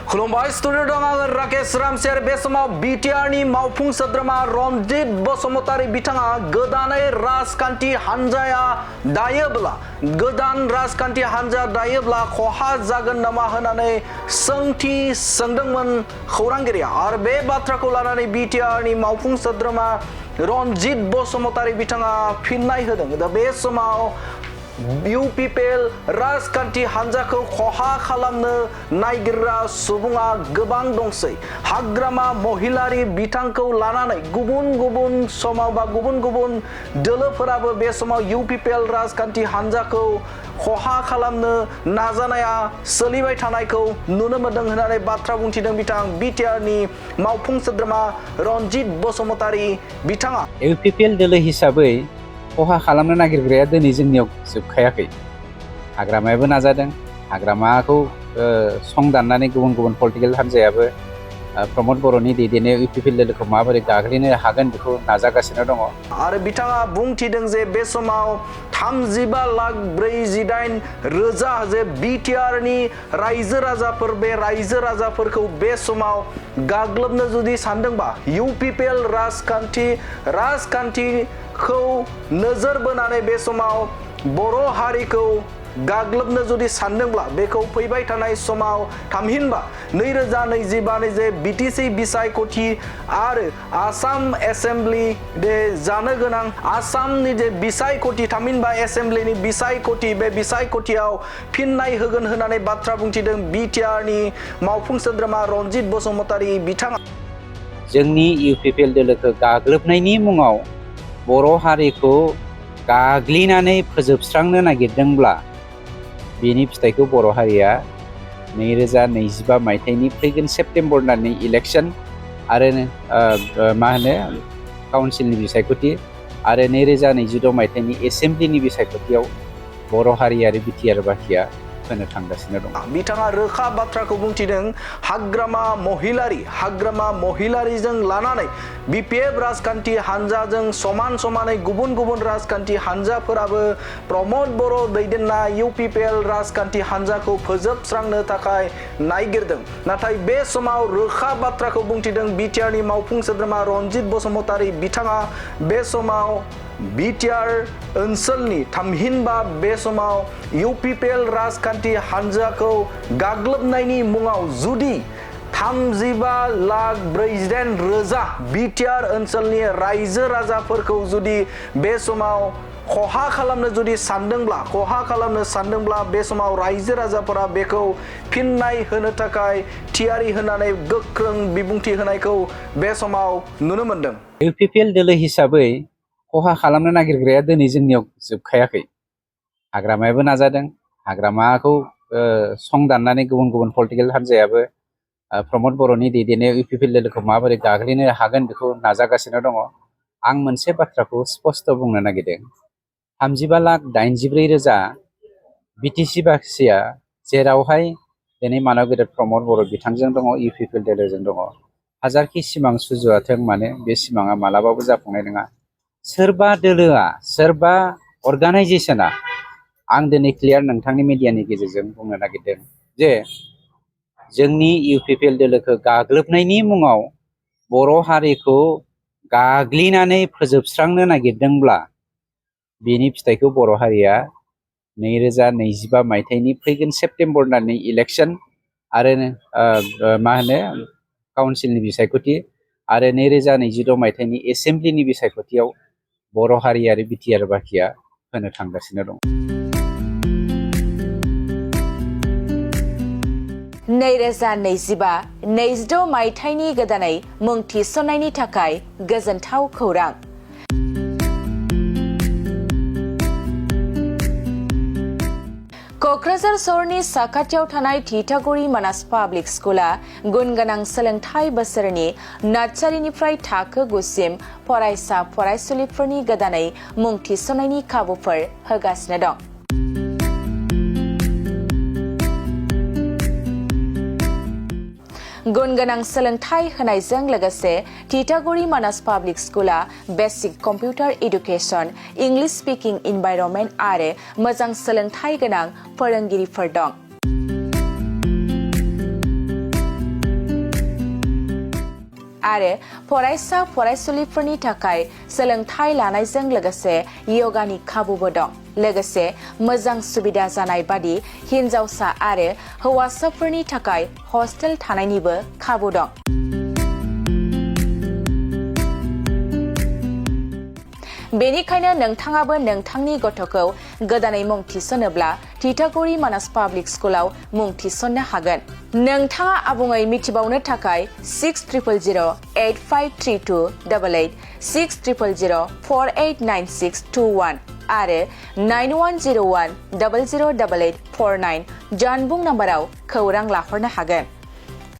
खुलुमबाय स्टुडिअ दं आङो राकेश रामसेर बे समाव बिटिआरनि मावफुं सोद्रोमा रनजित बसुमतारी बिथाङा गोदानै राजखान्थि हान्जाया दायोब्ला गोदान राजखान्थि हान्जा दायोब्ला खहा जागोन नामा होननानै सोंथि सोंदोंमोन खौरांगिरिया आरो बे बाथ्राखौ लानानै बिटिआरनि मावफुं सोद्रोमा रनजित बसुमतारी बिथाङा फिननाय होदों दा बे समाव UPPL राजखान्थि हान्जाखौ खहा खालामनो नागिरग्रा सुबुङा गोबां दंसै हाग्रामा महिलारि बिथांखौ लानानै गुबुन गुबुन समाव बा गुबुन गुबुन दोलोफोराबो बे समाव UPPL राजखान्थि हान्जाखौ खहा खालामनो नाजानाया सोलिबाय थानायखौ नुनो मोनदों होननानै बाथ्रा बुंथिदों बिथां बिटिआरनि मावफुं सोद्रोमा रनजित बसुमतारी बिथाङा UPPL दोलो हिसाबै खहा खालामनो नागिरग्राया दिनै जोंनियाव जोबखायाखै हाग्रामायाबो नाजादों हाग्रामाखौ सं दाननानै गुबुन गुबुन पलिटिकेल हान्जायाबो प्रमद बर'नि दैदेननायाव UPPL दोलोखौ माबोरै गाग्लिनो हागोन बेखौ नाजागासिनो दङ आरो बिथाङा बुंथिदों जे बे समाव 35,48,000 जे बिटिआरनि रायजो राजाफोर बे रायजो राजाफोरखौ बे समाव गाग्लोबनो जुदि सानदोंबा UPPL राजखान्थिखौ नोजोर बोनानै बे समाव बर' हारिखौ गाग्लोबनो जुदि सानदोंब्ला बेखौ फैबाय थानाय समाव थामहिनबा 2025 जे बिटिसि बिसायख'थि आरो आसाम एसेम्बलि जानो गोनां आसामनि जे बिसायख'थि थामहिनबा एसेम्बलिनि बिसायख'थि बे बिसायख'थियाव फिननाय होगोन होननानै बाथ्रा बुंथिदों बिटिआरनि मावफुं सोद्रोमा रनजित बसुमतारी बिथाङा जोंनि UPPL दोलोखौ गाग्लोबनायनि मुङाव बर' हारिखौ गाग्लिनानै फोजोबस्रांनो नागिरदोंब्ला बेनि फिथाइखौ बर' हारिया 2025 मायथाइनि फैगोन सेप्तेम्बर दाननि इलेक्सन आरो काउन्सिलनि बिसायख'थि आरो 2026 मायथाइनि एसेम्बलिनि बिसायख'थियाव बर' हारि आरो बिटिआर बाखिया होनो थांगासिनो दं बिथाङा रोखा बाथ्राखौ बुंथिदों हाग्रामा महिलारिजों लानानै BPF राजखान्थि हान्जाजों समान समानै गुबुन गुबुन राजखान्थि हान्जाफोराबो प्रमद बर' दैदेननाय UPPL राजखान्थि हान्जाखौ फोजोबस्रांनो थाखाय नागिरदों नाथाय बे समाव रोखा बाथ्राखौ बुंथिदों बिटिआरनि मावफुं सोद्रोमा रनजित बसुमतारी बिथाङा बे समाव बिटिआर ओनसोलनि थामहिनबा बे समाव UPPL राजखान्थि हान्जाखौ गाग्लोबनायनि मुङाव जुदि 35,48,000 बिटिआर ओनसोलनि रायजो राजाफोरखौ जुदि बे समाव खहा खालामनो जुदि सानदोंब्ला बे समाव रायजो राजाफोरा बेखौ फिननाय होनो थाखाय थियारि होनानै गोख्रों बिबुंथि होनायखौ बे समाव नुनो मोनदों UPPL दोलो हिसाबै खहा खालामनो नागिरग्राया दिनै जोंनियाव जोबखायाखै हाग्रामायाबो नाजादों हाग्रामाखौ सं दाननानै गुबुन गुबुन पलिटिकेल हान्जायाबो प्रमद बर'नि दैदेननायाव UPPL दोलोखौ माबोरै गाग्लिनो हागोन बेखौ नाजागासिनो दङ आं मोनसे बाथ्राखौ स्पष्ट बुंनो नागिरदों 35,84,000 बिटिसि बासिया जेरावहाय दिनै मानव गेदेर प्रमद बर' बिथांजों दङ UPPL दोलोजों दङ हाजारखि सिमां सुजुवाथों मानो बे सिमाङा मालाबाबो जाफुंनाय नङा सोरबा दोलोआ सोरबा अर्गानाइजेसना आं दिनै क्लियार नोंथांनि मिडियानि गेजेरजों बुंनो नागिरदों जे जोंनि UPPL दोलोखौ गाग्लोबनायनि मुङाव बर' हारिखौ गाग्लिनानै फोजोबस्रांनो नागिरदोंब्ला बेनि फिथाइखौ बर' हारिया 2025 मायथाइनि फैगोन सेप्तेम्बर दाननि इलेक्सन आरो काउन्सिलनि बिसायख'थि आरो 2026 मायथाइनि एसेम्बलिनि बिसायख'थियाव बर' हारि आरो बिटिआर बाखिया होनो थांगासिनो दं 2025-26 मायथाइनि गोदानै मुं थिसननायनि थाखाय गोजोनथाव खौरां क'क्राझार सहरनि साखाथियाव थानाय थिथागुरि मानास पाब्लिक स्कुला गुन गोनां सोलोंथाइ बोसोरनि नार्सारिनिफ्राय थाखो 9 सिम फरायसा फरायसुलिफोरनि गोदानै मुं थिसननायनि खाबुफोर होगासिनो दं गुन गोनां सोलोंथाइ होनायजों लोगोसे थिथागुरि मानास पाब्लिक स्कुला basic computer education English speaking environment आरो मोजां सोलोंथाइ गोनां फोरोंगिरिफोर दं आरो फरायसा फरायसुलिफोरनि थाखाय सोलोंथाइ लानायजों लोगोसे योगानि खाबुबो दं। लोगोसे मोजां सुबिदा जानाय बादि हिन्जावसा आरो हौवासाफोरनि थाखाय हस्टेल थानायनिबो खाबु दं। बेनिखायनो नोंथाङाबो नोंथांनि गथ'खौ गोदानै मुं थिसनोब्ला थिथागुरि मानास पाब्लिक स्कुलाव मुं थिसननो हागोन। नोंथाङा आबुङै मिथिबावनो थाखाय 6000853288 6000489621 आरो 9101008849 जानबुं नाम्बाराव खौरां लाहरनो हागोन।